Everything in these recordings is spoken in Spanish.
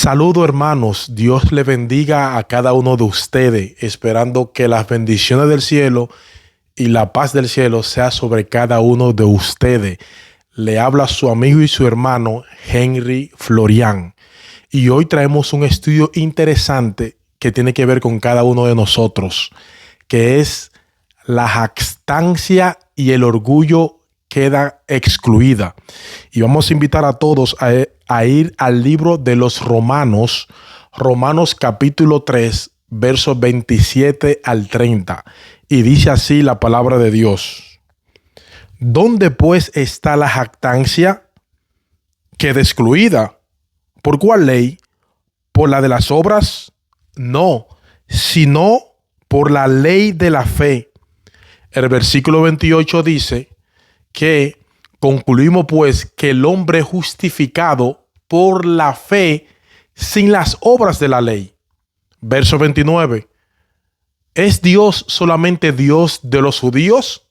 Saludo hermanos, Dios le bendiga a cada uno de ustedes, esperando que las bendiciones del cielo y la paz del cielo sea sobre cada uno de ustedes. Le habla su amigo y su hermano Henry Florian. Y hoy traemos un estudio interesante que tiene que ver con cada uno de nosotros, que es la jactancia y el orgullo queda excluida. Y vamos a invitar a todos a ir al libro de los Romanos capítulo 3, versos 27 al 30. Y dice así la palabra de Dios. ¿Dónde pues está la jactancia? Queda excluida. ¿Por cuál ley? ¿Por la de las obras? No, sino por la ley de la fe. El versículo 28 dice que concluimos pues que el hombre es justificado por la fe sin las obras de la ley. Verso 29. ¿Es Dios solamente Dios de los judíos?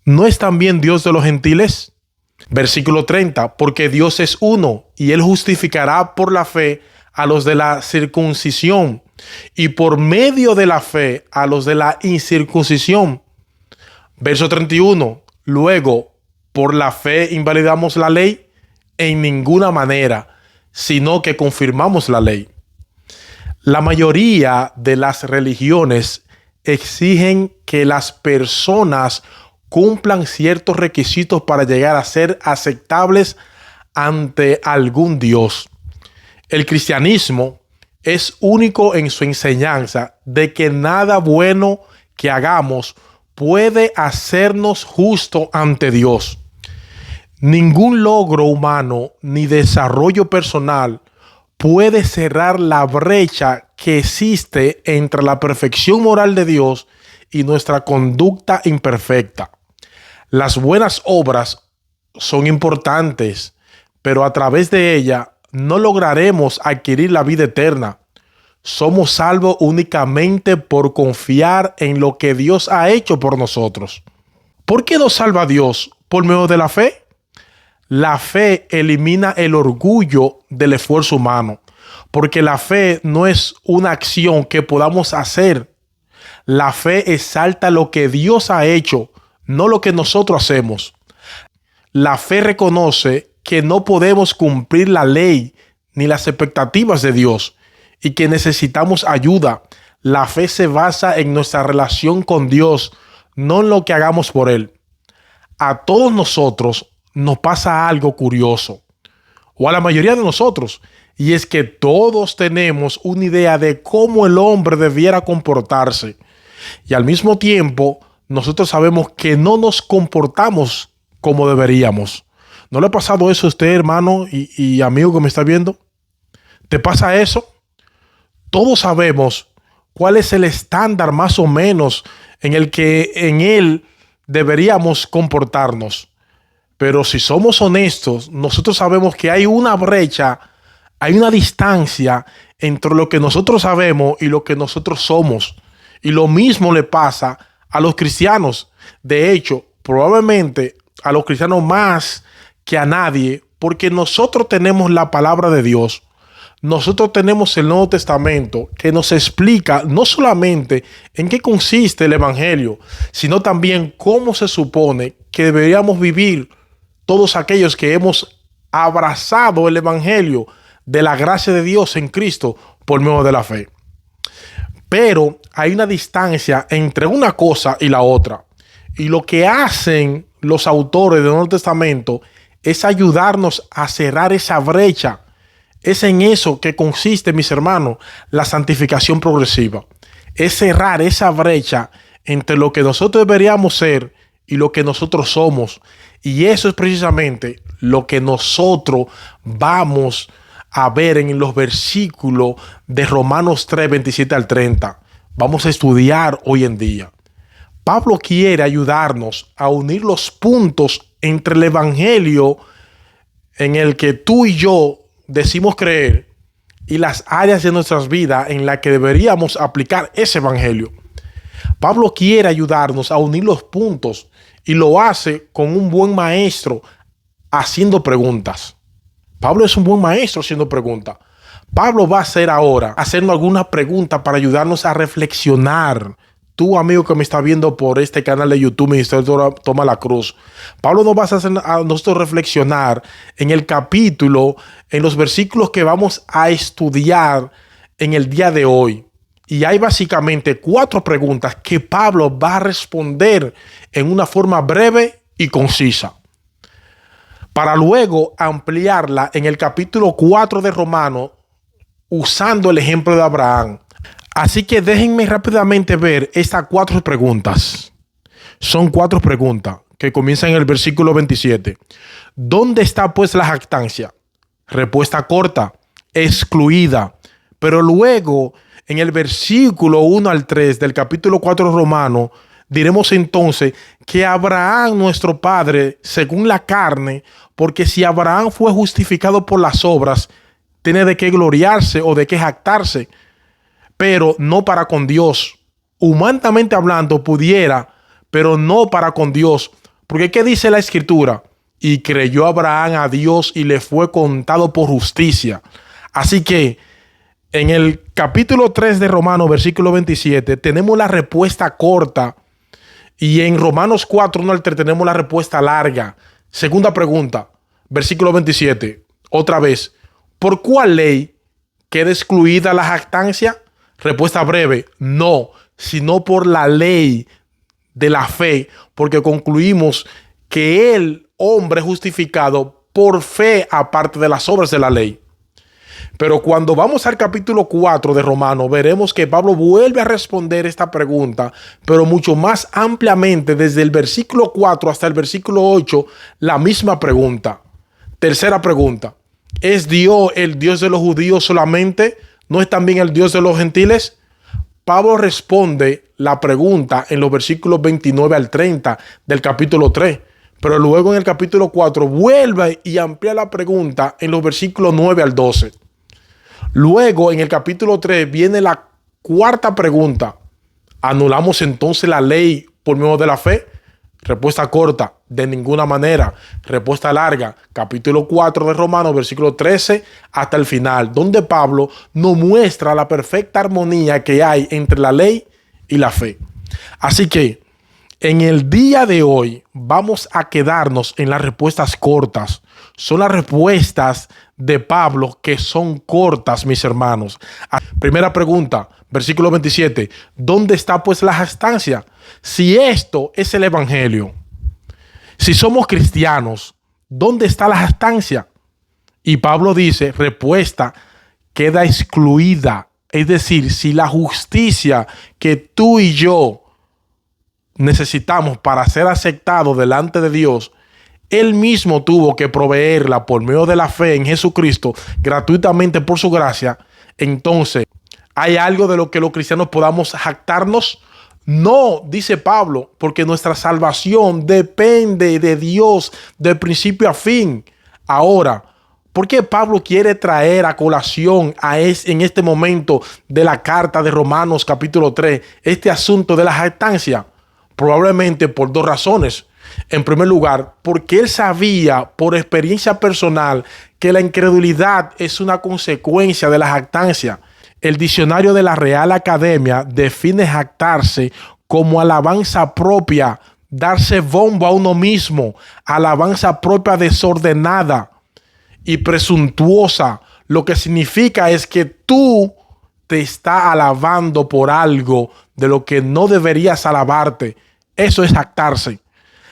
¿No es también Dios de los gentiles? Versículo 30. Porque Dios es uno y él justificará por la fe a los de la circuncisión y por medio de la fe a los de la incircuncisión. Verso 31. Luego, ¿por la fe invalidamos la ley? En ninguna manera, sino que confirmamos la ley. La mayoría de las religiones exigen que las personas cumplan ciertos requisitos para llegar a ser aceptables ante algún Dios. El cristianismo es único en su enseñanza de que nada bueno que hagamos puede hacernos justo ante Dios. Ningún logro humano ni desarrollo personal puede cerrar la brecha que existe entre la perfección moral de Dios y nuestra conducta imperfecta. Las buenas obras son importantes, pero a través de ellas no lograremos adquirir la vida eterna. Somos salvos únicamente por confiar en lo que Dios ha hecho por nosotros. ¿Por qué nos salva Dios? ¿Por medio de la fe? La fe elimina el orgullo del esfuerzo humano, porque la fe no es una acción que podamos hacer. La fe exalta lo que Dios ha hecho, no lo que nosotros hacemos. La fe reconoce que no podemos cumplir la ley ni las expectativas de Dios y que necesitamos ayuda. La fe se basa en nuestra relación con Dios, no en lo que hagamos por Él. A todos nosotros nos pasa algo curioso, o a la mayoría de nosotros, y es que todos tenemos una idea de cómo el hombre debiera comportarse. Y al mismo tiempo, nosotros sabemos que no nos comportamos como deberíamos. ¿No le ha pasado eso a usted, hermano y amigo que me está viendo? ¿Te pasa eso? Todos sabemos cuál es el estándar más o menos en el que en él deberíamos comportarnos. Pero si somos honestos, nosotros sabemos que hay una brecha, hay una distancia entre lo que nosotros sabemos y lo que nosotros somos. Y lo mismo le pasa a los cristianos. De hecho, probablemente a los cristianos más que a nadie, porque nosotros tenemos la palabra de Dios. Nosotros tenemos el Nuevo Testamento que nos explica no solamente en qué consiste el Evangelio, sino también cómo se supone que deberíamos vivir todos aquellos que hemos abrazado el Evangelio de la gracia de Dios en Cristo por medio de la fe. Pero hay una distancia entre una cosa y la otra. Y lo que hacen los autores del Nuevo Testamento es ayudarnos a cerrar esa brecha. Es en eso que consiste, mis hermanos, la santificación progresiva. Es cerrar esa brecha entre lo que nosotros deberíamos ser y lo que nosotros somos. Y eso es precisamente lo que nosotros vamos a ver en los versículos de Romanos 3, 27 al 30. Vamos a estudiar hoy en día. Pablo quiere ayudarnos a unir los puntos entre el evangelio en el que tú y yo decimos creer y las áreas de nuestras vidas en las que deberíamos aplicar ese evangelio. Pablo quiere ayudarnos a unir los puntos y lo hace con un buen maestro haciendo preguntas. Pablo es un buen maestro haciendo preguntas. Pablo va a hacer ahora, haciendo algunas preguntas para ayudarnos a reflexionar. Tú, amigo que me está viendo por este canal de YouTube, Ministerio Toma la Cruz. Pablo nos va a hacer a nosotros reflexionar en el capítulo, en los versículos que vamos a estudiar en el día de hoy. Y hay básicamente 4 preguntas que Pablo va a responder en una forma breve y concisa, para luego ampliarla en el capítulo 4 de Romanos usando el ejemplo de Abraham. Así que déjenme rápidamente ver estas 4 preguntas. Son 4 preguntas que comienzan en el versículo 27. ¿Dónde está pues la jactancia? Respuesta corta, excluida. Pero luego, en el versículo 1 al 3 del capítulo 4 romano, diremos entonces que Abraham, nuestro padre, según la carne, porque si Abraham fue justificado por las obras, tiene de qué gloriarse o de qué jactarse, pero no para con Dios. Humanamente hablando pudiera, pero no para con Dios. Porque ¿qué dice la Escritura? Y creyó Abraham a Dios y le fue contado por justicia. Así que en el capítulo 3 de Romanos, versículo 27, tenemos la respuesta corta. Y en Romanos 4, 1 al 3, tenemos la respuesta larga. Segunda pregunta, versículo 27. Otra vez, ¿por cuál ley queda excluida la jactancia? Respuesta breve, no, sino por la ley de la fe, porque concluimos que el hombre es justificado por fe aparte de las obras de la ley. Pero cuando vamos al capítulo 4 de Romanos, veremos que Pablo vuelve a responder esta pregunta, pero mucho más ampliamente, desde el versículo 4 hasta el versículo 8, la misma pregunta. Tercera pregunta, ¿es Dios el Dios de los judíos solamente? ¿No es también el Dios de los gentiles? Pablo responde la pregunta en los versículos 29 al 30 del capítulo 3. Pero luego en el capítulo 4 vuelve y amplía la pregunta en los versículos 9 al 12. Luego en el capítulo 3 viene la cuarta pregunta. ¿Anulamos entonces la ley por medio de la fe? Respuesta corta, de ninguna manera. Respuesta larga, capítulo 4 de Romanos, versículo 13 hasta el final, donde Pablo nos muestra la perfecta armonía que hay entre la ley y la fe. Así que en el día de hoy vamos a quedarnos en las respuestas cortas. Son las respuestas de Pablo que son cortas, mis hermanos. Primera pregunta, versículo 27. ¿Dónde está pues la jactancia? Si esto es el evangelio, si somos cristianos, ¿dónde está la jactancia? Y Pablo dice, respuesta, queda excluida. Es decir, si la justicia que tú y yo necesitamos para ser aceptados delante de Dios, Él mismo tuvo que proveerla por medio de la fe en Jesucristo, gratuitamente por su gracia. Entonces, ¿hay algo de lo que los cristianos podamos jactarnos? No, dice Pablo, porque nuestra salvación depende de Dios de principio a fin. Ahora, ¿por qué Pablo quiere traer a colación en este momento de la carta de Romanos capítulo 3 este asunto de la jactancia? Probablemente por 2 razones. En primer lugar, porque él sabía por experiencia personal que la incredulidad es una consecuencia de la jactancia. El diccionario de la Real Academia define jactarse como alabanza propia, darse bombo a uno mismo, alabanza propia desordenada y presuntuosa. Lo que significa es que tú te estás alabando por algo de lo que no deberías alabarte. Eso es jactarse.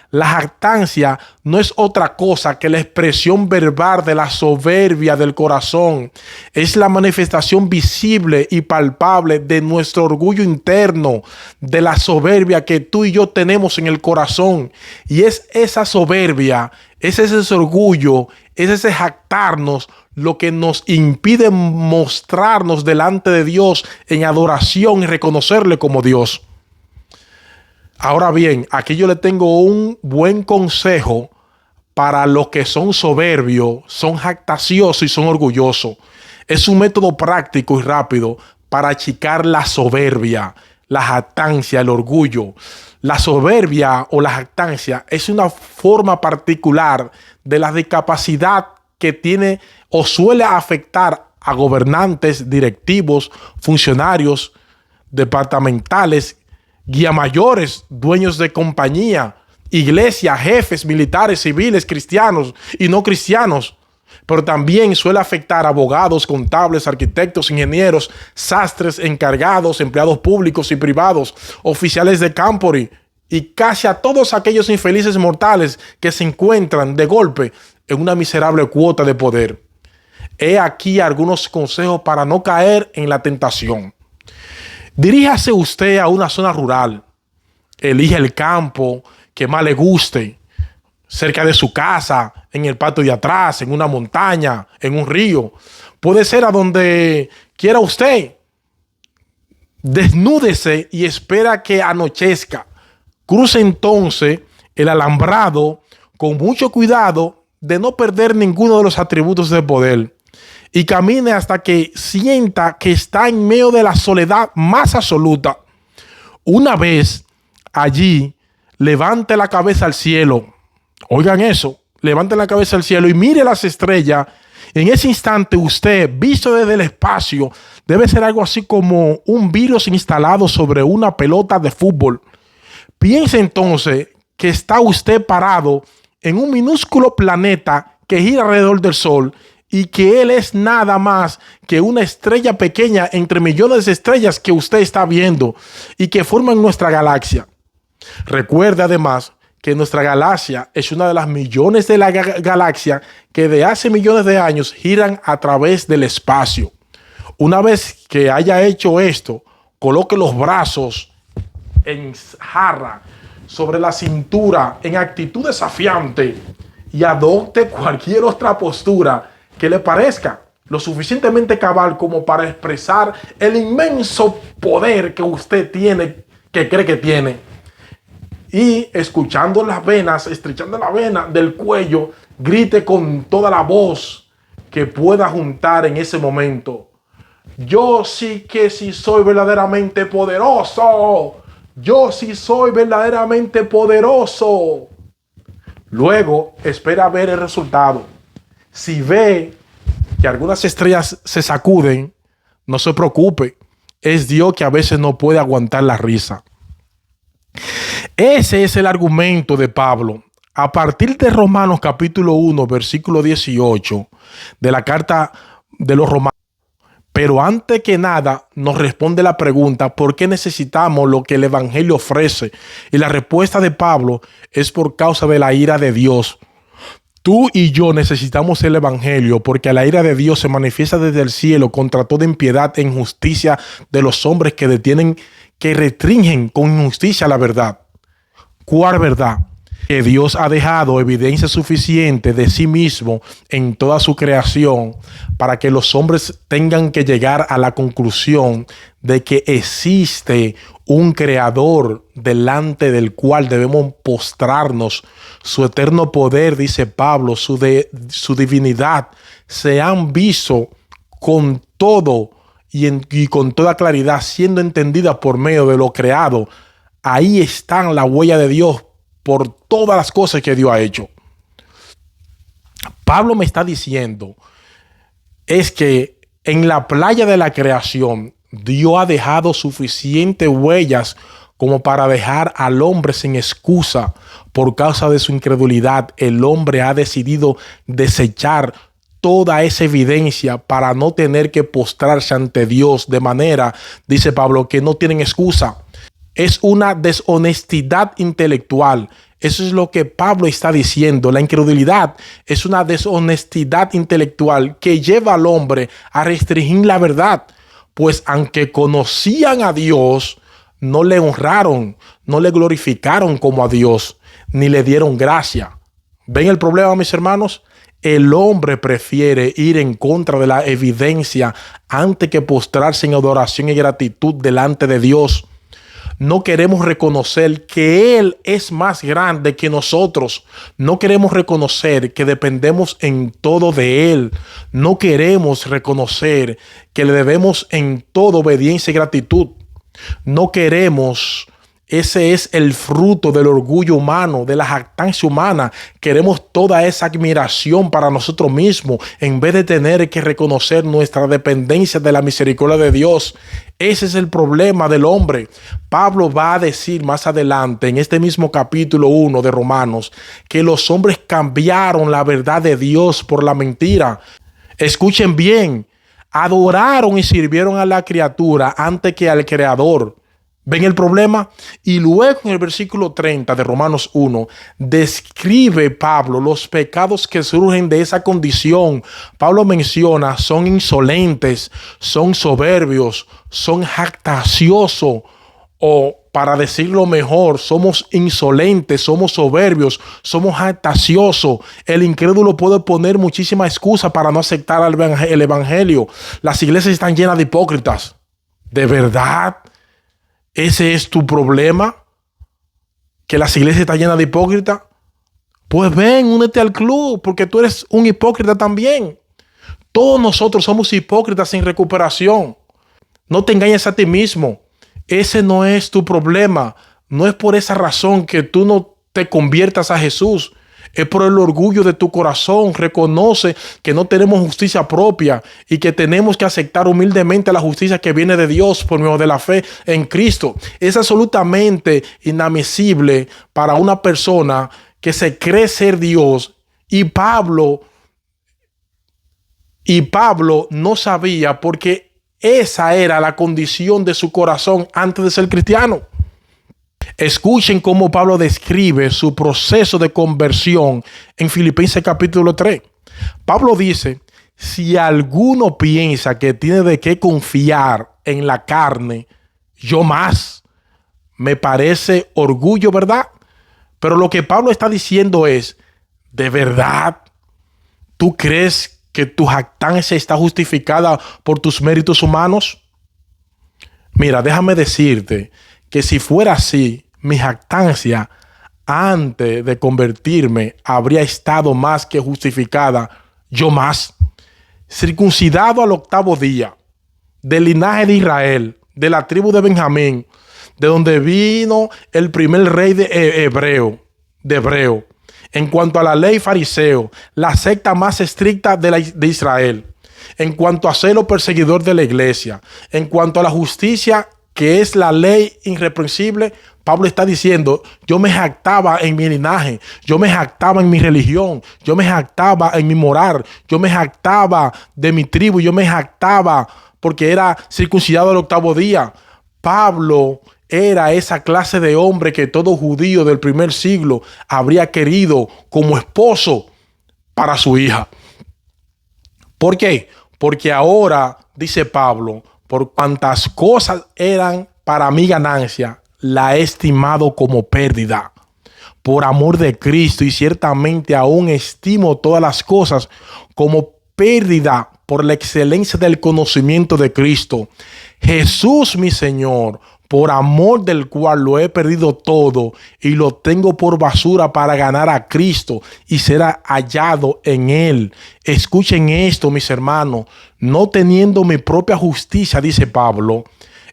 La jactancia no es otra cosa que la expresión verbal de la soberbia del corazón. Es la manifestación visible y palpable de nuestro orgullo interno, de la soberbia que tú y yo tenemos en el corazón. Y es esa soberbia, es ese orgullo, es ese jactarnos lo que nos impide mostrarnos delante de Dios en adoración y reconocerle como Dios. Ahora bien, aquí yo le tengo un buen consejo para los que son soberbios, son jactanciosos y son orgullosos. Es un método práctico y rápido para achicar la soberbia, la jactancia, el orgullo. La soberbia o la jactancia es una forma particular de la discapacidad que tiene o suele afectar a gobernantes, directivos, funcionarios departamentales, guía mayores, dueños de compañía, iglesia, jefes, militares, civiles, cristianos y no cristianos. Pero también suele afectar a abogados, contables, arquitectos, ingenieros, sastres, encargados, empleados públicos y privados, oficiales de campo y casi a todos aquellos infelices mortales que se encuentran de golpe en una miserable cuota de poder. He aquí algunos consejos para no caer en la tentación. Diríjase usted a una zona rural. Elige el campo que más le guste, cerca de su casa, en el patio de atrás, en una montaña, en un río. Puede ser a donde quiera usted. Desnúdese y espera que anochezca. Cruce entonces el alambrado con mucho cuidado de no perder ninguno de los atributos de poder y camine hasta que sienta que está en medio de la soledad más absoluta. Una vez allí, levante la cabeza al cielo. Oigan eso, levante la cabeza al cielo y mire las estrellas. En ese instante usted, visto desde el espacio, debe ser algo así como un virus instalado sobre una pelota de fútbol. Piense entonces que está usted parado en un minúsculo planeta que gira alrededor del Sol y que él es nada más que una estrella pequeña entre millones de estrellas que usted está viendo y que forman nuestra galaxia. Recuerde además que nuestra galaxia es una de las millones de la galaxia que de hace millones de años giran a través del espacio. Una vez que haya hecho esto, coloque los brazos en jarra sobre la cintura en actitud desafiante y adopte cualquier otra postura que le parezca lo suficientemente cabal como para expresar el inmenso poder que usted tiene, que cree que tiene. Y escuchando las venas, estrechando la vena del cuello, grite con toda la voz que pueda juntar en ese momento: yo sí que sí soy verdaderamente poderoso. Yo sí soy verdaderamente poderoso. Luego espera ver el resultado. Si ve que algunas estrellas se sacuden, no se preocupe. Es Dios que a veces no puede aguantar la risa. Ese es el argumento de Pablo. A partir de Romanos capítulo 1, versículo 18 de la carta de los Romanos. Pero antes que nada nos responde la pregunta: ¿por qué necesitamos lo que el Evangelio ofrece? Y la respuesta de Pablo es por causa de la ira de Dios. Tú y yo necesitamos el Evangelio porque la ira de Dios se manifiesta desde el cielo contra toda impiedad e injusticia de los hombres que detienen, que restringen con injusticia la verdad. ¿Cuál verdad? Que Dios ha dejado evidencia suficiente de sí mismo en toda su creación para que los hombres tengan que llegar a la conclusión de que existe un creador delante del cual debemos postrarnos. Su eterno poder, dice Pablo, su divinidad se han visto con todo y con toda claridad, siendo entendida por medio de lo creado. Ahí están la huella de Dios por todas las cosas que Dios ha hecho. Pablo me está diciendo es que en la playa de la creación Dios ha dejado suficientes huellas como para dejar al hombre sin excusa. Por causa de su incredulidad, el hombre ha decidido desechar toda esa evidencia para no tener que postrarse ante Dios, de manera, dice Pablo, que no tienen excusa. Es una deshonestidad intelectual. Eso es lo que Pablo está diciendo. La incredulidad es una deshonestidad intelectual que lleva al hombre a restringir la verdad. Pues aunque conocían a Dios, no le honraron, no le glorificaron como a Dios, ni le dieron gracia. ¿Ven el problema, mis hermanos? El hombre prefiere ir en contra de la evidencia antes que postrarse en adoración y gratitud delante de Dios. No queremos reconocer que Él es más grande que nosotros. No queremos reconocer que dependemos en todo de Él. No queremos reconocer que le debemos en todo obediencia y gratitud. No queremos Ese es el fruto del orgullo humano, de la jactancia humana. Queremos toda esa admiración para nosotros mismos en vez de tener que reconocer nuestra dependencia de la misericordia de Dios. Ese es el problema del hombre. Pablo va a decir más adelante en este mismo capítulo 1 de Romanos que los hombres cambiaron la verdad de Dios por la mentira. Escuchen bien, adoraron y sirvieron a la criatura antes que al Creador. ¿Ven el problema? Y luego en el versículo 30 de Romanos 1 describe Pablo los pecados que surgen de esa condición. Pablo menciona, son insolentes, son soberbios, son jactanciosos, o para decirlo mejor, somos insolentes, somos soberbios, somos jactanciosos. El incrédulo puede poner muchísimas excusas para no aceptar el evangelio. Las iglesias están llenas de hipócritas. ¿De verdad? ¿Ese es tu problema? ¿Que las iglesias están llenas de hipócritas? Pues ven, únete al club, porque tú eres un hipócrita también. Todos nosotros somos hipócritas sin recuperación. No te engañes a ti mismo. Ese no es tu problema. No es por esa razón que tú no te conviertas a Jesús. Es por el orgullo de tu corazón. Reconoce que no tenemos justicia propia y que tenemos que aceptar humildemente la justicia que viene de Dios por medio de la fe en Cristo. Es absolutamente inadmisible para una persona que se cree ser Dios, y Pablo no sabía, porque esa era la condición de su corazón antes de ser cristiano. Escuchen cómo Pablo describe su proceso de conversión en Filipenses capítulo 3. Pablo dice: si alguno piensa que tiene de qué confiar en la carne, yo más. Me parece orgullo, ¿verdad? Pero lo que Pablo está diciendo es: ¿de verdad tú crees que tu jactancia está justificada por tus méritos humanos? Mira, déjame decirte que si fuera así, mi jactancia antes de convertirme habría estado más que justificada. Yo más, circuncidado al 8º día, del linaje de Israel, de la tribu de Benjamín, de donde vino el primer rey de hebreo. En cuanto a la ley, fariseo, la secta más estricta de Israel. En cuanto a celo, perseguidor de la iglesia. En cuanto a la justicia, que es la ley irreprensible, Pablo está diciendo: yo me jactaba en mi linaje, yo me jactaba en mi religión, yo me jactaba en mi moral, yo me jactaba de mi tribu, yo me jactaba porque era circuncidado al 8º día. Pablo era esa clase de hombre que todo judío del primer siglo habría querido como esposo para su hija. ¿Por qué? Porque ahora, dice Pablo, por cuantas cosas eran para mi ganancia, la he estimado como pérdida por amor de Cristo, y ciertamente aún estimo todas las cosas como pérdida por la excelencia del conocimiento de Cristo. Jesús, mi Señor, por amor del cual lo he perdido todo y lo tengo por basura para ganar a Cristo y ser hallado en Él. Escuchen esto, mis hermanos: no teniendo mi propia justicia, dice Pablo,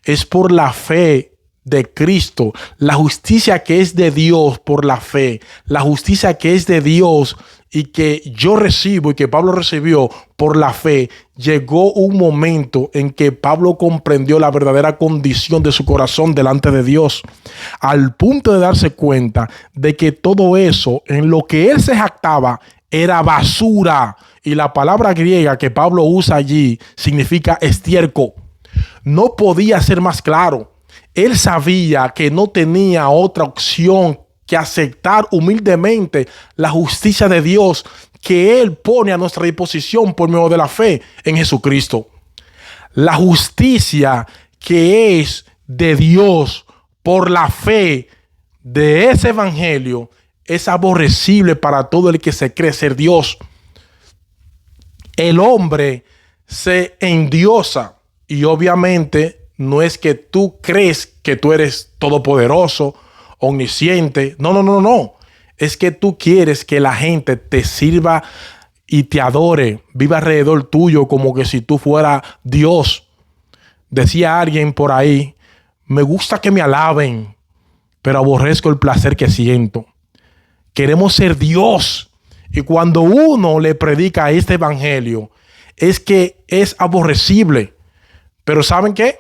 es por la fe de Cristo, la justicia que es de Dios por la fe, la justicia que es de Dios y que yo recibo y que Pablo recibió por la fe. Llegó un momento en que Pablo comprendió la verdadera condición de su corazón delante de Dios, al punto de darse cuenta de que todo eso en lo que él se jactaba era basura, y la palabra griega que Pablo usa allí significa estiércol. No podía ser más claro. Él sabía que no tenía otra opción que aceptar humildemente la justicia de Dios que Él pone a nuestra disposición por medio de la fe en Jesucristo. La justicia que es de Dios por la fe de ese evangelio es aborrecible para todo el que se cree ser Dios. El hombre se endiosa, y obviamente no es que tú crees que tú eres todopoderoso, omnisciente. No. Es que tú quieres que la gente te sirva y te adore, viva alrededor tuyo como que si tú fueras Dios. Decía alguien por ahí: me gusta que me alaben, pero aborrezco el placer que siento. Queremos ser Dios. Y cuando uno le predica este evangelio, es que es aborrecible. Pero ¿saben qué?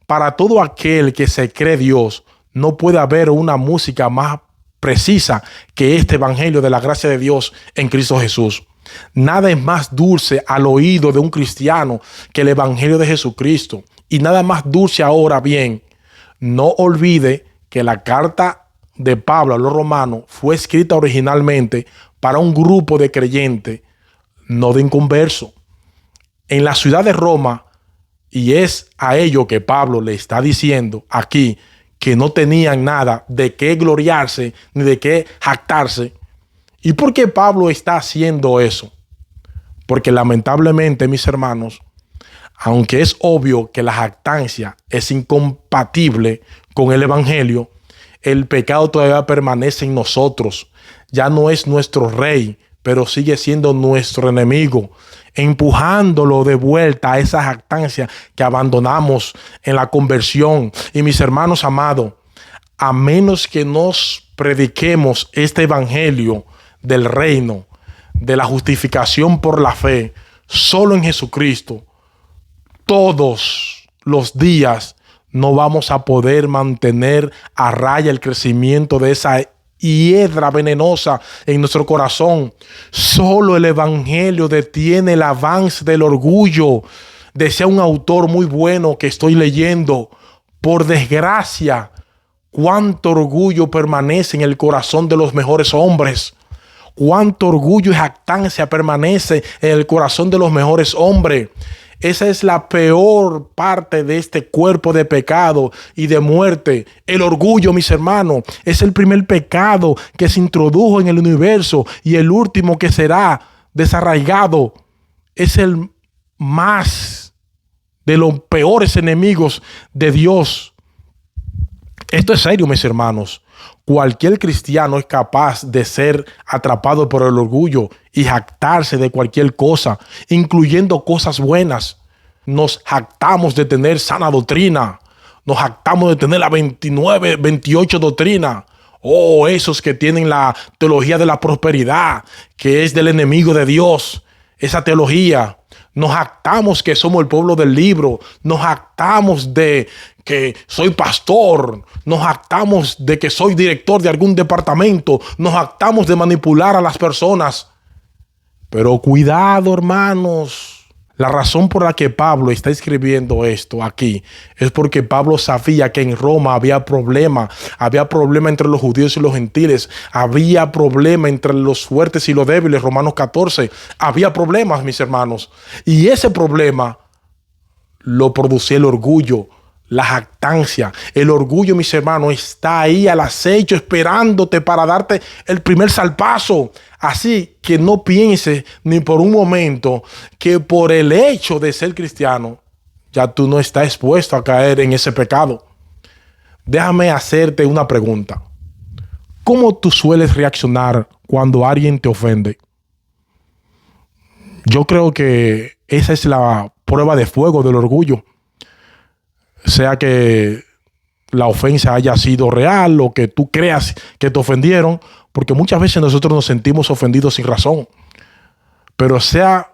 Para todo aquel que se cree Dios, no puede haber una música más precisa que este evangelio de la gracia de Dios en Cristo Jesús. Nada es más dulce al oído de un cristiano que el evangelio de Jesucristo. Y nada más dulce. Ahora bien, no olvide que la carta de Pablo a los romanos fue escrita originalmente para un grupo de creyentes, no de inconversos. En la ciudad de Roma, y es a ellos que Pablo le está diciendo aquí que no tenían nada de qué gloriarse ni de qué jactarse. ¿Y por qué Pablo está haciendo eso? Porque lamentablemente, mis hermanos, aunque es obvio que la jactancia es incompatible con el evangelio, el pecado todavía permanece en nosotros. Ya no es nuestro rey, pero sigue siendo nuestro enemigo, empujándolo de vuelta a esa jactancia que abandonamos en la conversión. Y mis hermanos amados, a menos que nos prediquemos este evangelio del reino, de la justificación por la fe, solo en Jesucristo, todos los días no vamos a poder mantener a raya el crecimiento de esa hiedra venenosa en nuestro corazón. Solo el evangelio detiene el avance del orgullo. Decía un autor muy bueno que estoy leyendo: por desgracia, cuánto orgullo permanece en el corazón de los mejores hombres. Cuánto orgullo y jactancia permanece en el corazón de los mejores hombres. Esa es la peor parte de este cuerpo de pecado y de muerte. El orgullo, mis hermanos, es el primer pecado que se introdujo en el universo y el último que será desarraigado. Es el más de los peores enemigos de Dios. Esto es serio, mis hermanos. Cualquier cristiano es capaz de ser atrapado por el orgullo y jactarse de cualquier cosa, incluyendo cosas buenas. Nos jactamos de tener sana doctrina. Nos jactamos de tener la 29, 28 doctrina. Oh, esos que tienen la teología de la prosperidad, que es del enemigo de Dios. Esa teología. Nos jactamos que somos el pueblo del libro. Nos jactamos de que soy pastor. Nos jactamos de que soy director de algún departamento. Nos jactamos de manipular a las personas. Pero cuidado, hermanos. La razón por la que Pablo está escribiendo esto aquí es porque Pablo sabía que en Roma había problema. Había problema entre los judíos y los gentiles. Había problema entre los fuertes y los débiles. Romanos 14. Había problemas, mis hermanos. Y ese problema lo producía el orgullo, la jactancia. El orgullo, mis hermanos, está ahí al acecho esperándote para darte el primer salpazo. Así que no pienses ni por un momento que por el hecho de ser cristiano ya tú no estás expuesto a caer en ese pecado. Déjame hacerte una pregunta. ¿Cómo tú sueles reaccionar cuando alguien te ofende? Yo creo que esa es la prueba de fuego del orgullo. Sea que la ofensa haya sido real o que tú creas que te ofendieron, porque muchas veces nosotros nos sentimos ofendidos sin razón. Pero sea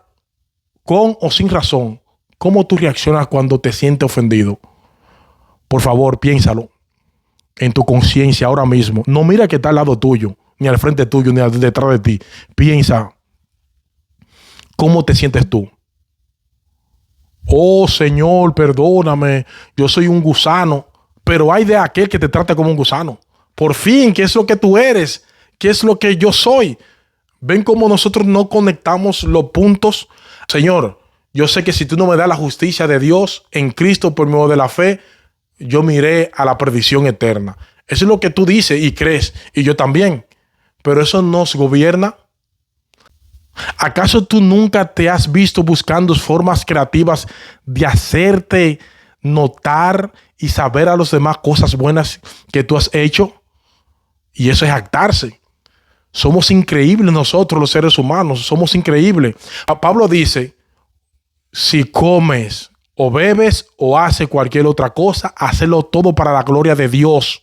con o sin razón, ¿cómo tú reaccionas cuando te sientes ofendido? Por favor, piénsalo en tu conciencia ahora mismo. No mira que está al lado tuyo, ni al frente tuyo, ni detrás de ti. Piensa, ¿cómo te sientes tú? Oh, Señor, perdóname, yo soy un gusano. Pero hay de aquel que te trata como un gusano. Por fin, ¿qué es lo que tú eres? ¿Qué es lo que yo soy? ¿Ven cómo nosotros no conectamos los puntos? Señor, yo sé que si tú no me das la justicia de Dios en Cristo por medio de la fe, yo me iré a la perdición eterna. Eso es lo que tú dices y crees, y yo también. Pero eso nos gobierna. ¿Acaso tú nunca te has visto buscando formas creativas de hacerte notar y saber a los demás cosas buenas que tú has hecho? Y eso es jactarse. Somos increíbles nosotros los seres humanos, somos increíbles. Pablo dice, si comes o bebes o haces cualquier otra cosa, hazlo todo para la gloria de Dios.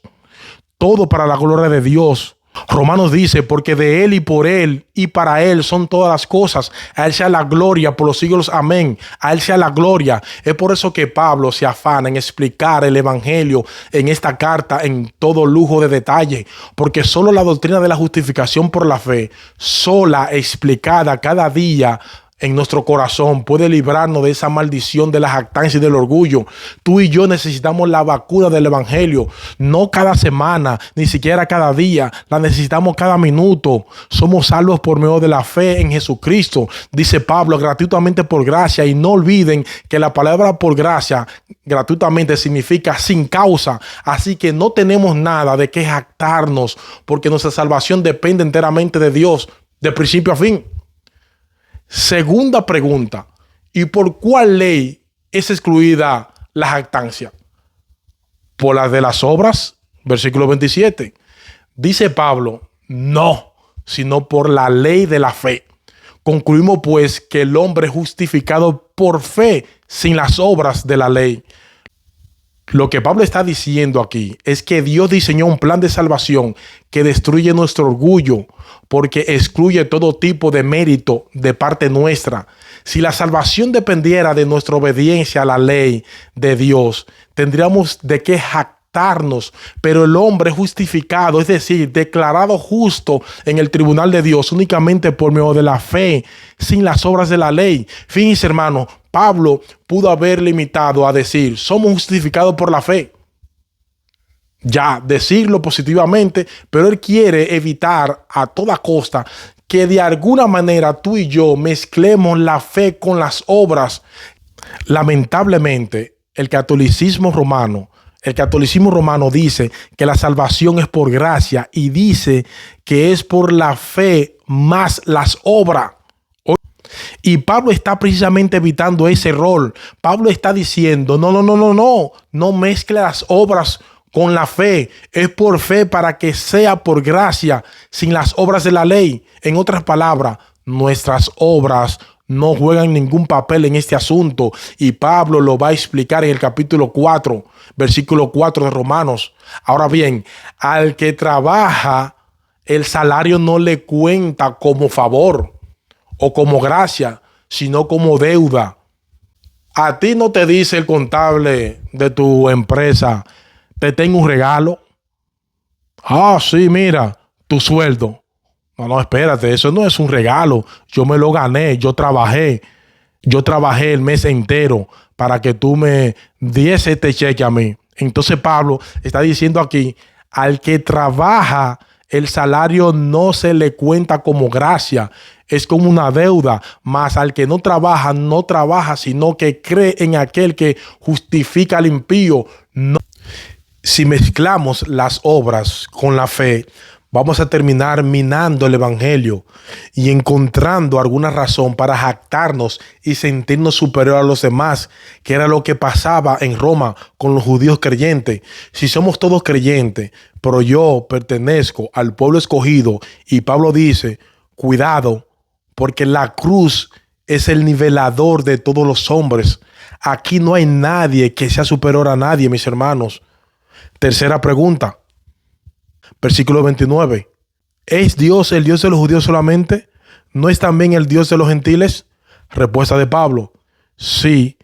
todo para la gloria de Dios. Romanos dice, porque de Él y por Él y para Él son todas las cosas. A Él sea la gloria por los siglos. Amén. A Él sea la gloria. Es por eso que Pablo se afana en explicar el evangelio en esta carta en todo lujo de detalle. Porque solo la doctrina de la justificación por la fe, sola explicada cada día en nuestro corazón, puede librarnos de esa maldición de la jactancia y del orgullo. Tú y yo necesitamos la vacuna del evangelio, no cada semana, ni siquiera cada día, la necesitamos cada minuto. Somos salvos por medio de la fe en Jesucristo, dice Pablo, gratuitamente por gracia. Y no olviden que la palabra por gracia, gratuitamente, significa sin causa. Así que no tenemos nada de qué jactarnos, porque nuestra salvación depende enteramente de Dios, de principio a fin. Segunda pregunta, ¿y por cuál ley es excluida la jactancia? ¿Por la de las obras? Versículo 27. Dice Pablo, no, sino por la ley de la fe. Concluimos pues que el hombre es justificado por fe sin las obras de la ley. Lo que Pablo está diciendo aquí es que Dios diseñó un plan de salvación que destruye nuestro orgullo porque excluye todo tipo de mérito de parte nuestra. Si la salvación dependiera de nuestra obediencia a la ley de Dios, tendríamos de qué jactarnos, pero el hombre es justificado, es decir, declarado justo en el tribunal de Dios únicamente por medio de la fe, sin las obras de la ley. Fíjense, hermano, Pablo pudo haber limitado a decir, somos justificados por la fe. Ya, decirlo positivamente, pero él quiere evitar a toda costa que de alguna manera tú y yo mezclemos la fe con las obras. Lamentablemente, el catolicismo romano dice que la salvación es por gracia y dice que es por la fe más las obras. Y Pablo está precisamente evitando ese error. Pablo está diciendo, no mezcle las obras con la fe. Es por fe para que sea por gracia, sin las obras de la ley. En otras palabras, nuestras obras no juegan ningún papel en este asunto. Y Pablo lo va a explicar en el capítulo 4, versículo 4 de Romanos. Ahora bien, al que trabaja, el salario no le cuenta como favor o como gracia, sino como deuda. A ti no te dice el contable de tu empresa, te tengo un regalo. Ah, sí, mira, tu sueldo. No, espérate, eso no es un regalo. Yo me lo gané, yo trabajé el mes entero para que tú me diese este cheque a mí. Entonces Pablo está diciendo aquí, al que trabaja, el salario no se le cuenta como gracia, es como una deuda. Mas al que no trabaja, sino que cree en aquel que justifica al impío. No. Si mezclamos las obras con la fe, vamos a terminar minando el evangelio y encontrando alguna razón para jactarnos y sentirnos superior a los demás, que era lo que pasaba en Roma con los judíos creyentes. Si somos todos creyentes, pero yo pertenezco al pueblo escogido, y Pablo dice, cuidado, porque la cruz es el nivelador de todos los hombres. Aquí no hay nadie que sea superior a nadie, mis hermanos. Tercera pregunta. Versículo 29. ¿Es Dios el Dios de los judíos solamente? ¿No es también el Dios de los gentiles? Respuesta de Pablo. Sí,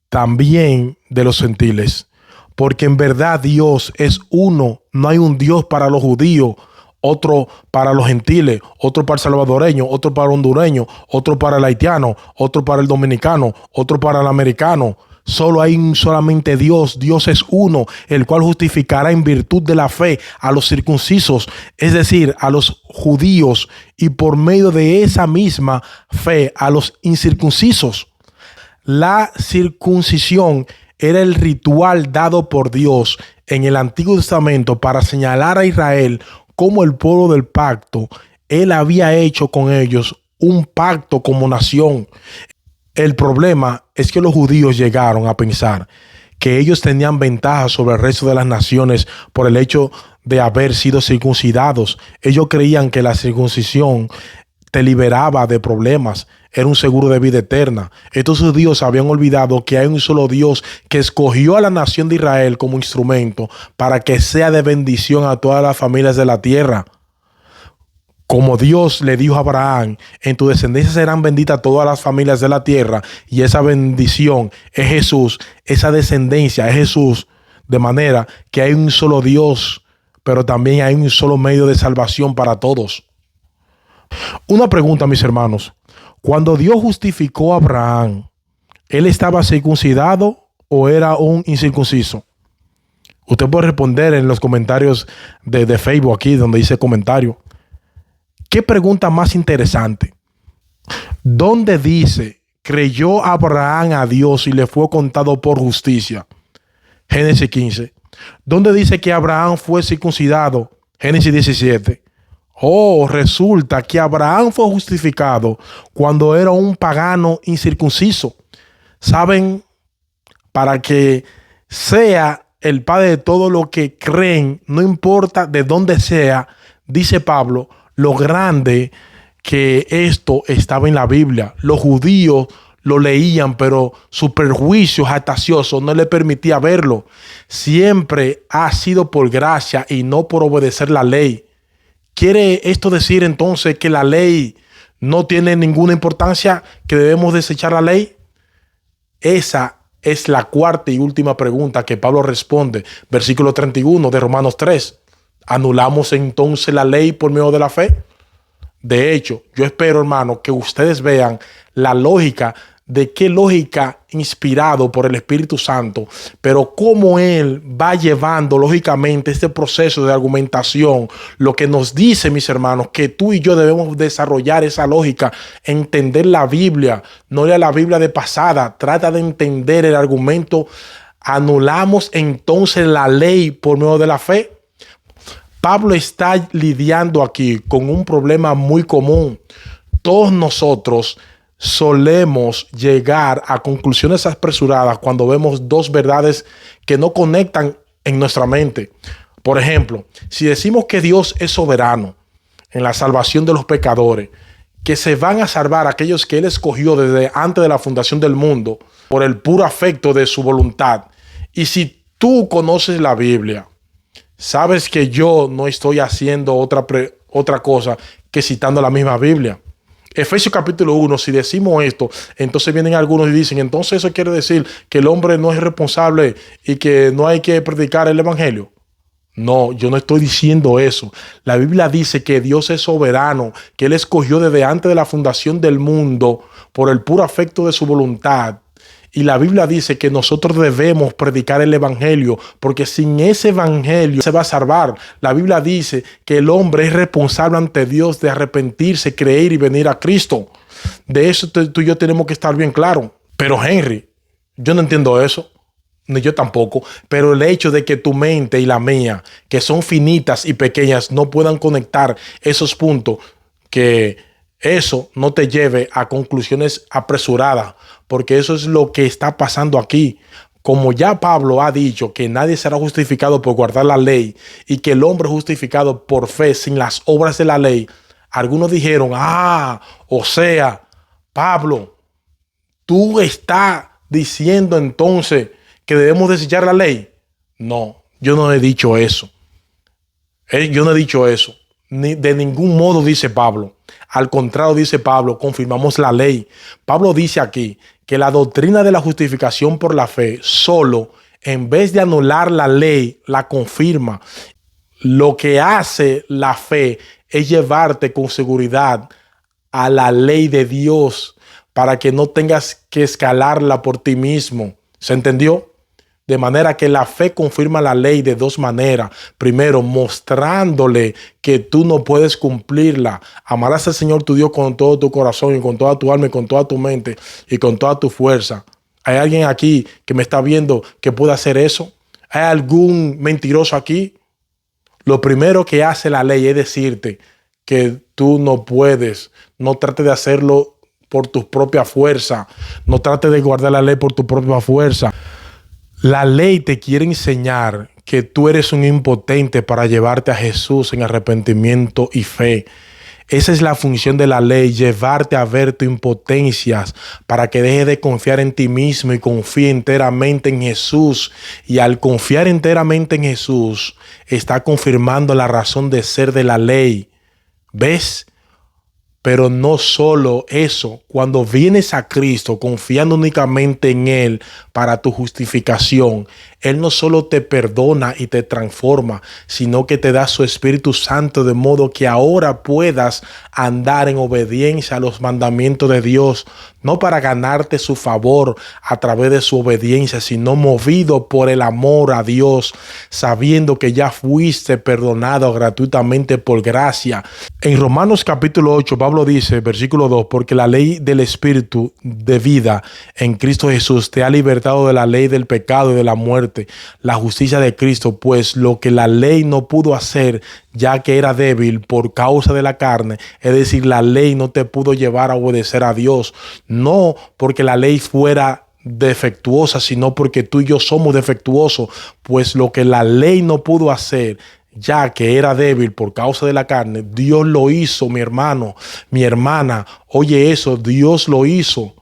también de los gentiles. Porque en verdad Dios es uno. No hay un Dios para los judíos, otro para los gentiles, otro para el salvadoreño, otro para el hondureño, otro para el haitiano, otro para el dominicano, otro para el americano. Solo hay un solamente Dios. Dios es uno, el cual justificará en virtud de la fe a los circuncisos, es decir, a los judíos, y por medio de esa misma fe a los incircuncisos. La circuncisión era el ritual dado por Dios en el Antiguo Testamento para señalar a Israel como el pueblo del pacto. Él había hecho con ellos un pacto como nación. El problema es que los judíos llegaron a pensar que ellos tenían ventaja sobre el resto de las naciones por el hecho de haber sido circuncidados. Ellos creían que la circuncisión te liberaba de problemas. era un seguro de vida eterna. Estos judíos habían olvidado que hay un solo Dios que escogió a la nación de Israel como instrumento para que sea de bendición a todas las familias de la tierra. Como Dios le dijo a Abraham, en tu descendencia serán benditas todas las familias de la tierra, y esa bendición es Jesús, esa descendencia es Jesús, de manera que hay un solo Dios, pero también hay un solo medio de salvación para todos. Una pregunta, mis hermanos. Cuando Dios justificó a Abraham, ¿él estaba circuncidado o era un incircunciso? Usted puede responder en los comentarios de Facebook aquí, donde dice comentario. ¿Qué pregunta más interesante? ¿Dónde dice, creyó Abraham a Dios y le fue contado por justicia? Génesis 15. ¿Dónde dice que Abraham fue circuncidado? Génesis 17. Oh, resulta que Abraham fue justificado cuando era un pagano incircunciso. ¿Saben? Para que sea el padre de todo lo que creen, no importa de dónde sea, dice Pablo, lo grande que esto estaba en la Biblia. Los judíos lo leían, pero su prejuicio jactancioso no le permitía verlo. Siempre ha sido por gracia y no por obedecer la ley. ¿Quiere esto decir entonces que la ley no tiene ninguna importancia, que debemos desechar la ley? Esa es la cuarta y última pregunta que Pablo responde. Versículo 31 de Romanos 3. ¿Anulamos entonces la ley por medio de la fe? De hecho, yo espero, hermano, que ustedes vean la lógica, de qué lógica inspirado por el Espíritu Santo, pero cómo él va llevando lógicamente este proceso de argumentación. Lo que nos dice, mis hermanos, que tú y yo debemos desarrollar esa lógica, entender la Biblia, no lea la Biblia de pasada, trata de entender el argumento. ¿Anulamos entonces la ley por medio de la fe? Pablo está lidiando aquí con un problema muy común. Todos nosotros solemos llegar a conclusiones apresuradas cuando vemos dos verdades que no conectan en nuestra mente. Por ejemplo, si decimos que Dios es soberano en la salvación de los pecadores, que se van a salvar aquellos que Él escogió desde antes de la fundación del mundo por el puro afecto de su voluntad, y si tú conoces la Biblia, sabes que yo no estoy haciendo otra cosa que citando la misma Biblia. Efesios capítulo 1, si decimos esto, entonces vienen algunos y dicen, entonces eso quiere decir que el hombre no es responsable y que no hay que predicar el evangelio. No, yo no estoy diciendo eso. La Biblia dice que Dios es soberano, que Él escogió desde antes de la fundación del mundo por el puro afecto de su voluntad. Y la Biblia dice que nosotros debemos predicar el evangelio, porque sin ese evangelio se va a salvar. La Biblia dice que el hombre es responsable ante Dios de arrepentirse, creer y venir a Cristo. De eso tú y yo tenemos que estar bien claros. Pero Henry, yo no entiendo eso, ni yo tampoco. Pero el hecho de que tu mente y la mía, que son finitas y pequeñas, no puedan conectar esos puntos, que eso no te lleve a conclusiones apresuradas, porque eso es lo que está pasando aquí. Como ya Pablo ha dicho que nadie será justificado por guardar la ley y que el hombre es justificado por fe sin las obras de la ley, algunos dijeron, o sea, Pablo, tú estás diciendo entonces que debemos desechar la ley. No, yo no he dicho eso. Yo no he dicho eso. Ni de ningún modo dice Pablo. Al contrario, dice Pablo, confirmamos la ley. Pablo dice aquí que la doctrina de la justificación por la fe solo, en vez de anular la ley, la confirma. Lo que hace la fe es llevarte con seguridad a la ley de Dios para que no tengas que escalarla por ti mismo. ¿Se entendió? De manera que la fe confirma la ley de dos maneras. Primero, mostrándole que tú no puedes cumplirla. Amarás al Señor tu Dios con todo tu corazón y con toda tu alma y con toda tu mente y con toda tu fuerza. ¿Hay alguien aquí que me está viendo que pueda hacer eso? ¿Hay algún mentiroso aquí? Lo primero que hace la ley es decirte que tú no puedes. No trates de hacerlo por tu propia fuerza. No trates de guardar la ley por tu propia fuerza. La ley te quiere enseñar que tú eres un impotente para llevarte a Jesús en arrepentimiento y fe. Esa es la función de la ley, llevarte a ver tus impotencias para que dejes de confiar en ti mismo y confíe enteramente en Jesús. Y al confiar enteramente en Jesús, está confirmando la razón de ser de la ley. ¿Ves? Pero no solo eso, cuando vienes a Cristo confiando únicamente en Él para tu justificación, Él no solo te perdona y te transforma, sino que te da su Espíritu Santo de modo que ahora puedas andar en obediencia a los mandamientos de Dios, no para ganarte su favor a través de su obediencia, sino movido por el amor a Dios, sabiendo que ya fuiste perdonado gratuitamente por gracia. En Romanos capítulo 8, Pablo dice, versículo 2, porque la ley del Espíritu de vida en Cristo Jesús te ha libertado de la ley del pecado y de la muerte, la justicia de Cristo, pues lo que la ley no pudo hacer, ya que era débil por causa de la carne, es decir, la ley no te pudo llevar a obedecer a Dios, no porque la ley fuera defectuosa, sino porque tú y yo somos defectuosos, pues lo que la ley no pudo hacer, ya que era débil por causa de la carne, Dios lo hizo, mi hermano, mi hermana. Oye eso, Dios lo hizo.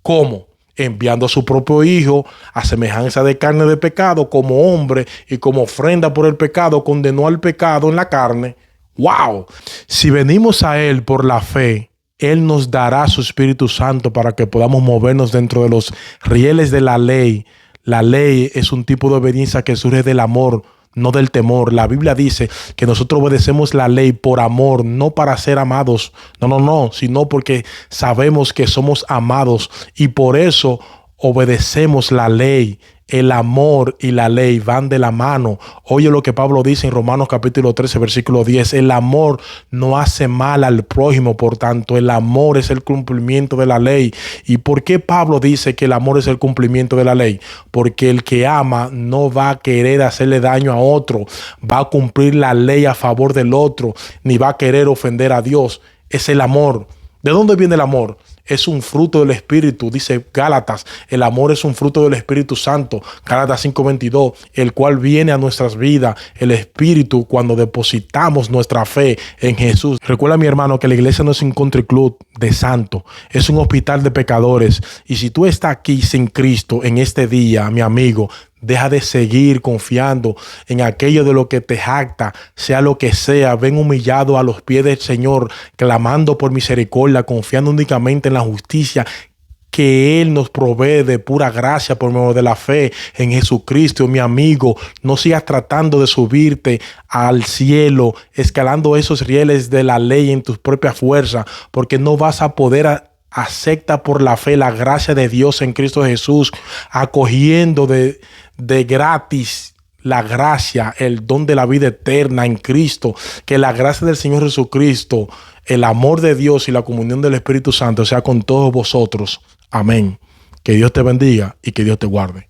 ¿Cómo? Enviando a su propio Hijo a semejanza de carne de pecado como hombre y como ofrenda por el pecado condenó al pecado en la carne. ¡Wow! Si venimos a Él por la fe, Él nos dará su Espíritu Santo para que podamos movernos dentro de los rieles de la ley. La ley es un tipo de obediencia que surge del amor, no del temor. La Biblia dice que nosotros obedecemos la ley por amor, no para ser amados. No, sino porque sabemos que somos amados y por eso obedecemos la ley. El amor y la ley van de la mano. Oye lo que Pablo dice en Romanos capítulo 13, versículo 10. El amor no hace mal al prójimo, por tanto, el amor es el cumplimiento de la ley. ¿Y por qué Pablo dice que el amor es el cumplimiento de la ley? Porque el que ama no va a querer hacerle daño a otro, va a cumplir la ley a favor del otro, ni va a querer ofender a Dios. Es el amor. ¿De dónde viene el amor? Es un fruto del Espíritu, dice Gálatas. El amor es un fruto del Espíritu Santo, Gálatas 5:22, el cual viene a nuestras vidas, el Espíritu, cuando depositamos nuestra fe en Jesús. Recuerda, mi hermano, que la iglesia no es un country club de santos, es un hospital de pecadores. Y si tú estás aquí sin Cristo en este día, mi amigo, deja de seguir confiando en aquello de lo que te jacta, sea lo que sea. Ven humillado a los pies del Señor, clamando por misericordia, confiando únicamente en la justicia que Él nos provee de pura gracia por medio de la fe en Jesucristo. Mi amigo, no sigas tratando de subirte al cielo, escalando esos rieles de la ley en tus propias fuerzas, porque no vas a poder. Acepta por la fe la gracia de Dios en Cristo Jesús, acogiendo de gratis la gracia, el don de la vida eterna en Cristo. Que la gracia del Señor Jesucristo, el amor de Dios y la comunión del Espíritu Santo sea con todos vosotros. Amén. Que Dios te bendiga y que Dios te guarde.